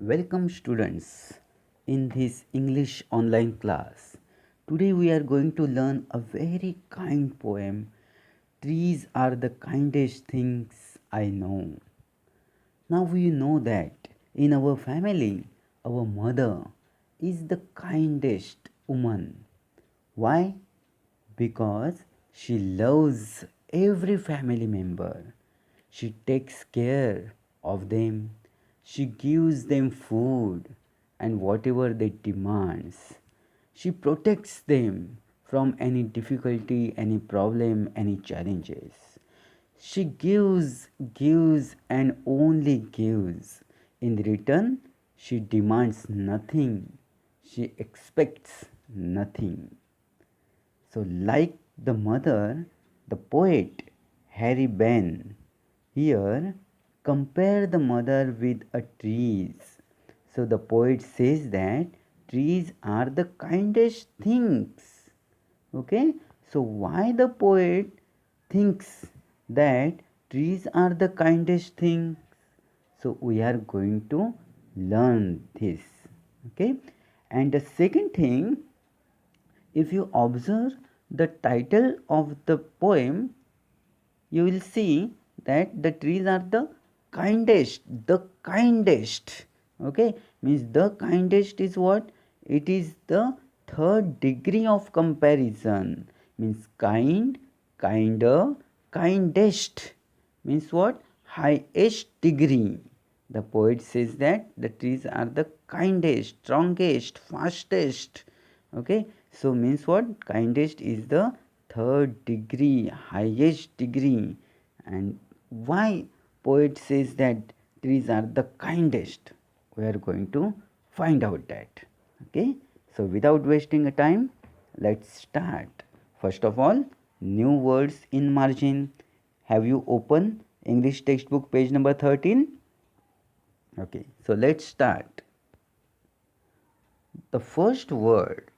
Welcome students in this English online class. Today we are going to learn a very kind poem. Trees are the kindest things I know. Now we know that in our family, our mother is the kindest woman. Why? Because she loves every family member. She takes care of them. She gives them food and whatever they demands. She protects them from any difficulty, any problem, any challenges. She gives, and only gives. In return, she demands nothing. She expects nothing. So, like the mother, the poet Harry Ben here compare the mother with a trees. So the poet says that trees are the kindest things. Okay, so why the poet thinks that trees are the kindest thing? So we are going to learn this. Okay, and the second thing, if you observe the title of the poem, you will see that the trees are the kindest. Okay, means the kindest is what? It is the third degree of comparison. Means kind, kinder, kindest. Means what? Highest degree. The poet says that the trees are the kindest, strongest, fastest. Okay, so means what? Kindest is the third degree, highest degree. And why poet says that trees are the kindest? We are going to find out that. Okay, so without wasting a time, let's start. First of all, new words in margin. Have you opened English textbook page number 13? Okay, so let's start. The first word,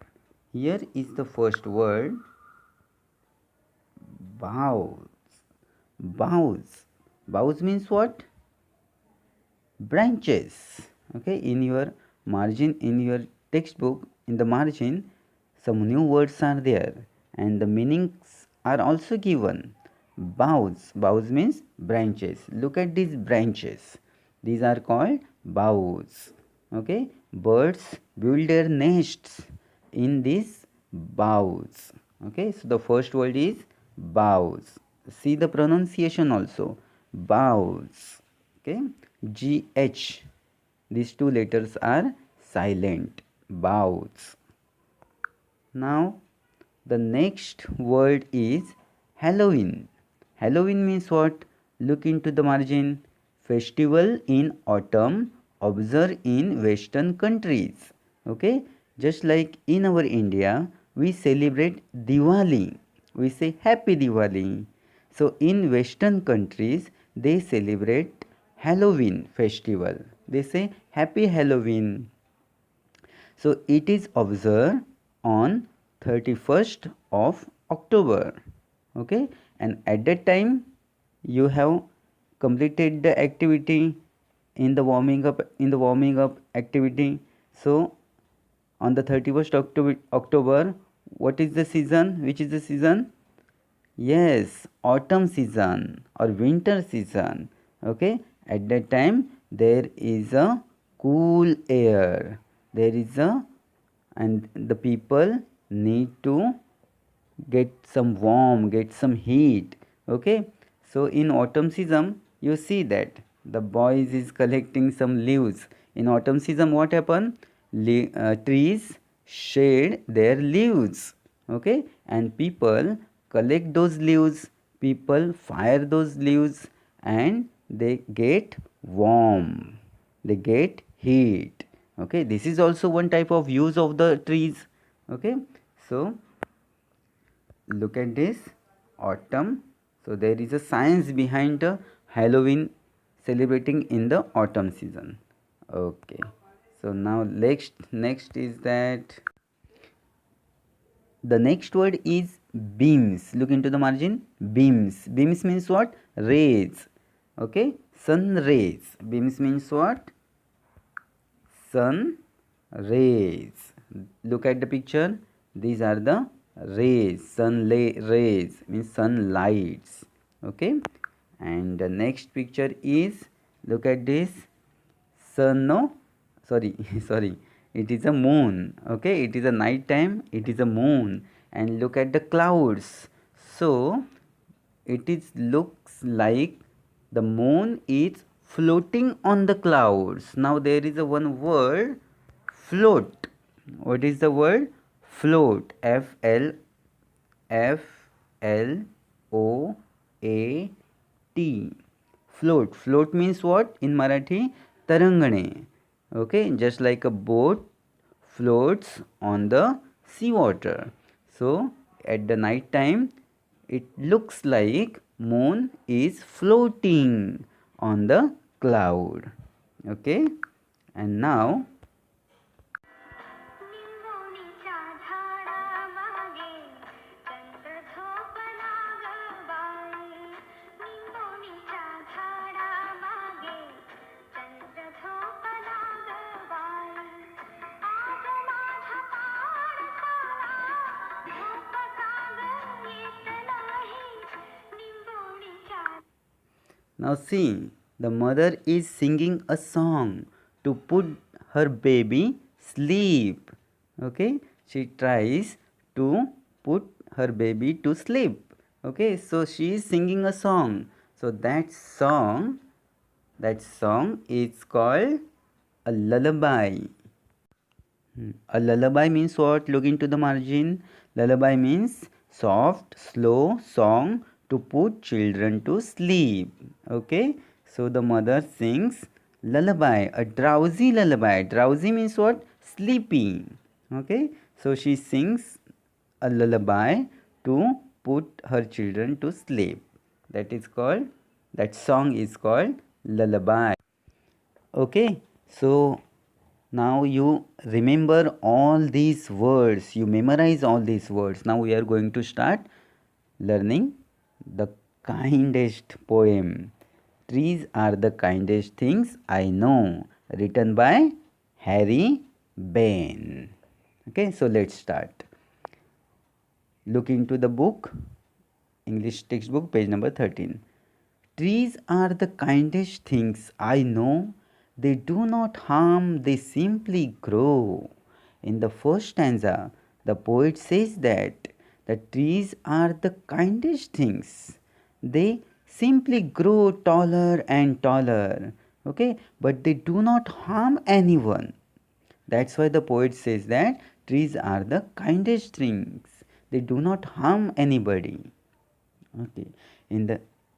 here is the first word, boughs. Boughs. Boughs means what? Branches. Okay, in your margin, in your textbook, in the margin, some new words are there and the meanings are also given. Boughs. Boughs means branches. Look at these branches. These are called boughs. Okay, birds build their nests in these boughs. Okay, so the first word is boughs. See the pronunciation also. Boughs. Okay, GH. These two letters are silent. Boughs. Now, the next word is Halloween. Halloween means what? Look into the margin. Festival in autumn observed in Western countries. Okay? Just like in our India, we celebrate Diwali. We say Happy Diwali. So in Western countries, they celebrate Halloween festival. They say Happy Halloween. So it is observed on 31st of October. Okay, and at that time you have completed the activity in the warming up activity. So on the 31st October, what is the season? Which is the season? Yes, autumn season or winter season. Okay, at that time there is a cool air. There is a, and the people need to get some warm, get some heat. Okay, so in autumn season, you see that the boys is collecting some leaves. In autumn season, what happen? Trees shed their leaves. Okay, and people collect those leaves. People fire those leaves, and they get warm. They get heat. Okay, this is also one type of use of the trees. Okay, so look at this autumn. So there is a science behind the Halloween celebrating in the autumn season. Okay, so now next is that the next word is beams. Look into the margin. Beams means what? Rays. Okay, sun rays. Beams means what? sun rays. Look at the picture. These are the rays. Rays means sunlights. Okay. And the next picture is, look at this. Sun, no, sorry, sorry, it is a moon. Okay, it is a night time, it is a moon. And look at the clouds. So it is looks like the moon is floating on the clouds. Now there is a one word, float. What is the word? Float. Float. Float means what in Marathi? Tarangane. Okay, just like a boat floats on the seawater. So at the night time, it looks like moon is floating on the cloud. Okay, and now Now see, the mother is singing a song to put her baby sleep. Okay, she tries to put her baby to sleep. Okay, so she is singing a song. So that song is called a lullaby. A lullaby means what? Look into the margin. Lullaby means soft, slow song to put children to sleep. Okay. So the mother sings lullaby, a drowsy lullaby. Drowsy means what? Sleepy. Okay. So she sings a lullaby to put her children to sleep. That song is called lullaby. Okay. So now you remember all these words, you memorize all these words. Now we are going to start learning the kindest poem. Trees are the kindest things I know, written by Harry Bain. Okay, so let's start. Look into the book, English textbook, page number 13. Trees are the kindest things I know. They do not harm, they simply grow. In the first stanza, the poet says that the trees are the kindest things. They simply grow taller and taller. Okay, but they do not harm anyone. That's why the poet says that trees are the kindest things. They do not harm anybody. Okay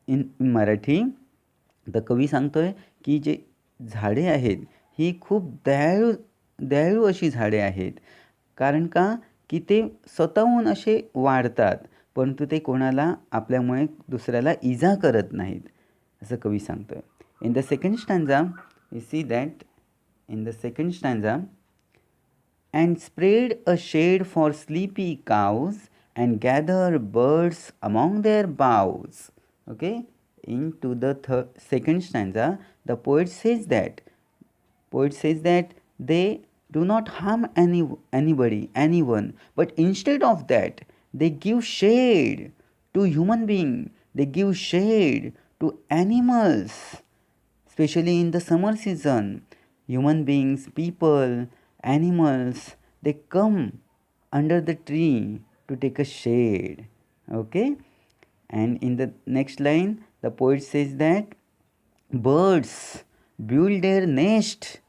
in Marathi the कवी सांगतोय की जे झाडे आहेत ही खूप दयाळू अशी झाडे आहेत. कारण का की ते स्वतःहून असे वाढतात, परंतु ते कोणाला आपल्यामुळे दुसऱ्याला इजा करत नाहीत, असं कवी सांगतोय. In the second stanza you see that in the second stanza and spread a shade for sleepy cows and gather birds among their boughs. Okay, into the second stanza, the poet says that they do not harm anyone, but instead of that, they give shade to human being. They give shade to animals, especially in the summer season. Human beings, people, animals, they come under the tree to take a shade. Okay, and in the next line the poet says that birds build their nest,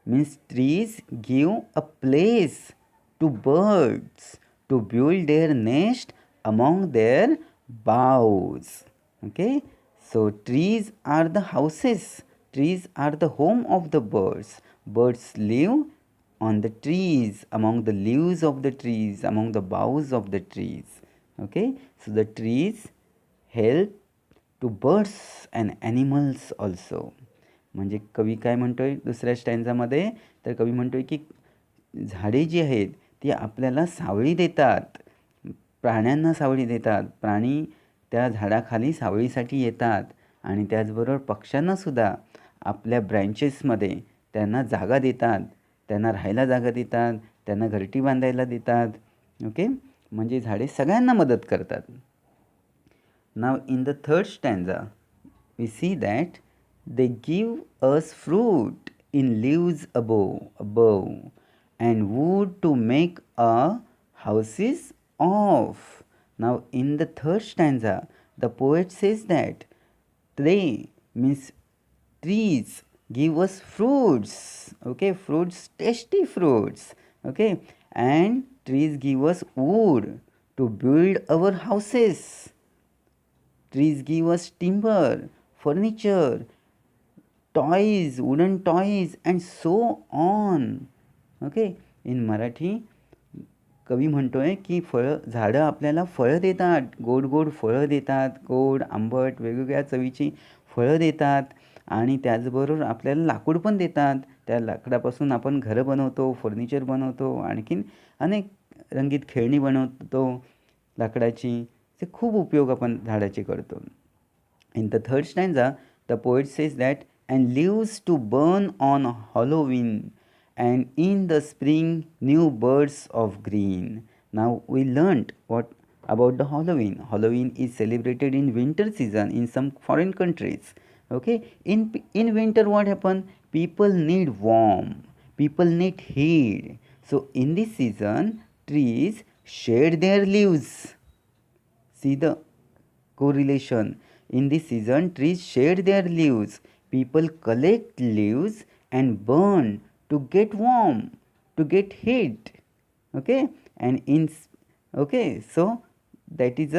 means trees give a place to birds to build their nest among their boughs. Okay, so trees are the houses, trees are the home of the birds. Birds live on the trees, among the leaves of the trees, among the boughs of the trees. Okay, so the trees help to birds and animals also. म्हणजे कवी काय म्हणतोय दुसऱ्या स्टँजामध्ये, तर कवी म्हणतोय की झाडे जी आहेत ती आपल्याला सावली देतात, प्राण्यांना सावली देतात, प्राणी त्या झाडाखाली सावलीसाठी येतात, आणि त्याचबरोबर पक्ष्यांनासुद्धा आपल्या ब्रँचेसमध्ये त्यांना जागा देतात त्यांना राहायला जागा देतात, त्यांना घरटी बांधायला देतात. ओके, म्हणजे झाडे सगळ्यांना मदत करतात. Now, in the third stanza, we see that they give us fruit in leaves above, and wood to make our houses of. Now, in the third stanza, the poet says that they means trees give us fruits, okay, fruits, tasty fruits, okay, and trees give us wood to build our houses. Trees give us timber, furniture, toys, wooden toys, and so on. Okay, in Marathi कवी म्हणतोय की झाडं आपल्याला फळं देतात, गोड गोड फळं देतात, गोड आंबट वेगवेगळ्या चवीची फळं देतात आणि त्याचबरोबर आपल्याला लाकूड पण देतात. त्या लाकडापासून आपण घरं बनवतो, फर्निचर बनवतो, आणखीन अनेक रंगीत खेळणी बनवतो लाकडाची. ते खूप उपयोग आपण झाडाचे करतो. In the third stanza, the poet says that, and leaves to burn on Halloween, and in the spring new birds of green. Now we learnt what about the Halloween. Halloween is celebrated in winter season in some foreign countries. Okay, in winter what happen? People need warm. People need heat. So in this season, trees shed their leaves. See the correlation. In this season, trees shed their leaves. People collect leaves and burn to get warm, to get heat. Okay, and okay, so that is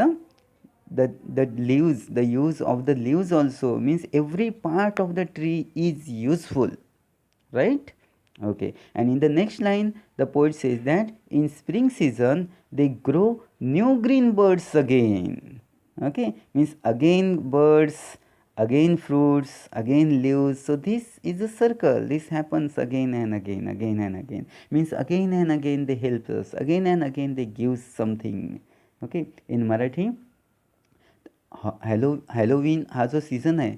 the leaves, the use of the leaves also means every part of the tree is useful, right? Okay, and in the next line the poet says that in spring season they grow new green birds again. Okay, means again birds, again fruits, again leaves. So this is a circle, this happens again and again, again and again, means again and again they help us, again and again they give something. Okay, in Marathi Halloween हा जो season आहे,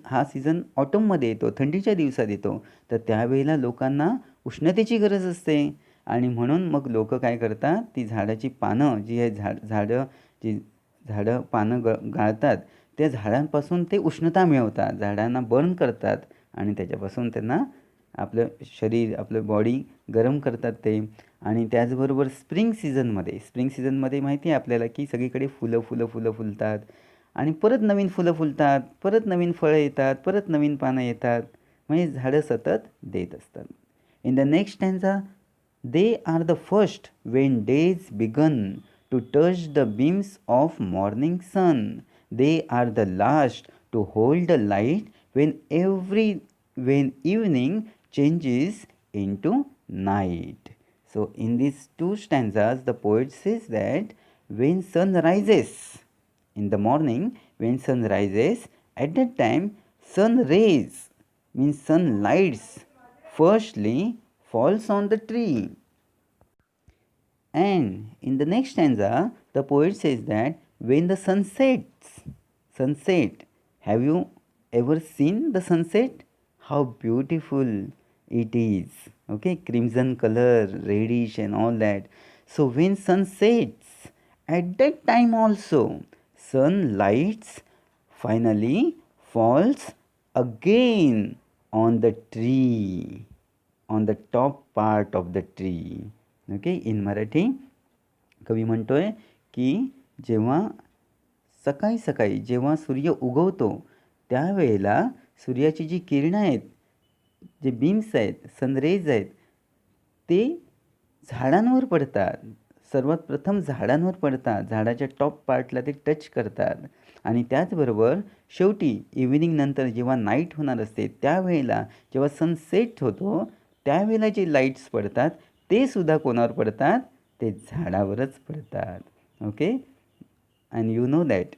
हा season ऑटममध्ये येतो, थंडीच्या दिवसात येतो. तर त्यावेळेला लोकांना उष्णतेची गरज असते आणि म्हणून मग लोक काय करतात, ती झाडाची पानं जी आहे झाडं पानं गाळतात, त्या झाडांपासून ते उष्णता मिळवतात, झाडांना बर्न करतात आणि त्याच्यापासून त्यांना आपलं शरीर, आपलं बॉडी गरम करतात ते. आणि त्याचबरोबर स्प्रिंग सीझनमध्ये माहिती आहे आपल्याला की सगळीकडे फुलं फुलतात आणि परत नवीन फुलं फुलतात, परत नवीन फळं येतात, परत नवीन पानं येतात, म्हणजे झाडं सतत देत असतात. In the next stanza, they are the first when days begin to touch the beams of morning sun. They are the last to hold the light when evening changes into night. So in these two stanzas the poet says that when sun rises in the morning, when sun rises, at that time sun rays means sunlights firstly falls on the tree. And in the next stanza, the poet says that when the sunset, have you ever seen the sunset? How beautiful it is. Okay, crimson color, reddish, and all that. So when sun sets, at that time also, sunlights finally falls again on the tree, on the top part of the tree. Okay, in Marathi कवी म्हणतोय की जेव्हा सकाळी जेव्हा सूर्य उगवतो त्यावेळेला सूर्याची जी किरणं आहेत, जे बीम्स आहेत, सनरेज आहेत, ते झाडांवर पडतात. सर्वात प्रथम झाडांवर पडतात, झाडाच्या टॉप पार्टला ते टच करतात आणि त्याचबरोबर शेवटी इव्हिनिंग नंतर जेव्हा नाईट होणार असते त्यावेळेला जेव्हा सनसेट होतो त्यावेळेला जे लाईट्स पडतात ते सुद्धा कोणावर पडतात, ते झाडावरच पडतात. Okay, and you know that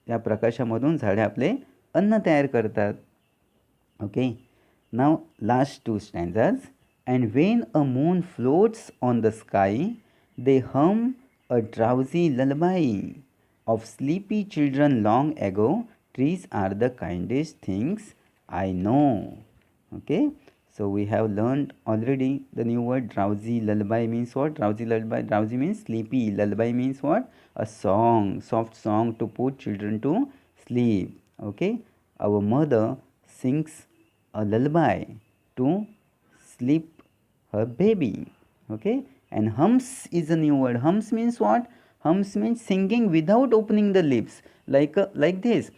या प्रकाशामधून झाडे आपले अन्न तयार करतात. Okay, now last two stanzas. And when a moon floats on the sky they hum a drowsy lullaby of sleepy children long ago. Trees are the kindest things I know. Okay, So we have learned already the new word drowsy. Lullaby means what? Drowsy lullaby. Drowsy means sleepy. Lullaby means what? A song, soft song to put children to sleep. Okay. Our mother sings a lullaby to sleep her baby. Okay. And hums is a new word. Hums means what? Hums means singing without opening the lips, like this.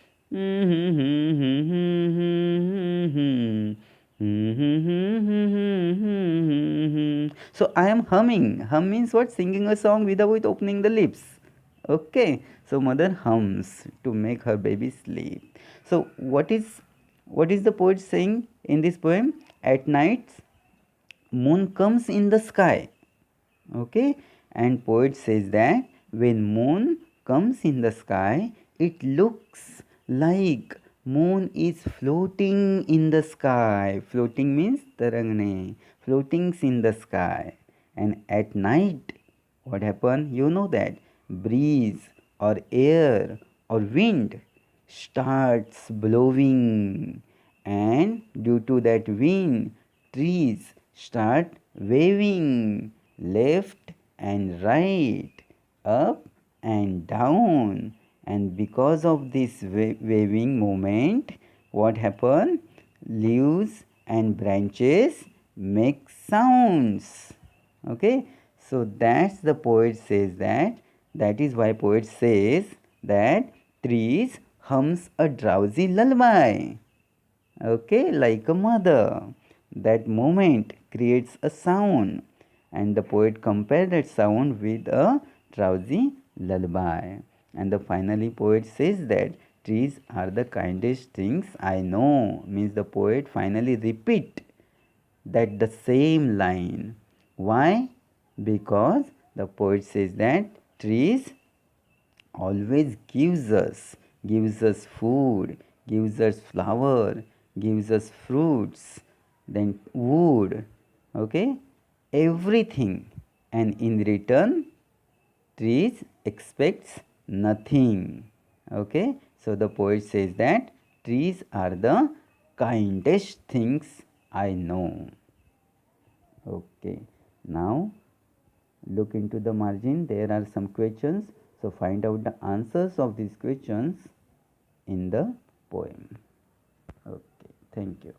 So I am humming. Hum means what? Singing a song without opening the lips. Okay. So mother hums to make her baby sleep. So what is the poet saying in this poem? At night, moon comes in the sky. Okay, and poet says that when moon comes in the sky, it looks like moon is floating in the sky. Floating means tarangne, floatings in the sky. And at night, what happen? You know that breeze or air or wind starts blowing, and due to that wind, trees start waving left and right, up and down. And because of this waving movement, what happen? Leaves and branches make sounds. Okay, so that's the poet says that. That is why poet says that trees hums a drowsy lullaby. Okay, like a mother. That moment creates a sound, and the poet compared that sound with a drowsy lullaby. And the finally poet says that trees are the kindest things I know. Means the poet finally repeat that the same line. Why? Because the poet says that trees always gives us food, gives us flower, gives us fruits, then wood. Okay, everything. And in return, trees expects nothing. Okay, so the poet says that trees are the kindest things I know. Okay, now look into the margin. There are some questions, so find out the answers of these questions in the poem. Okay, thank you.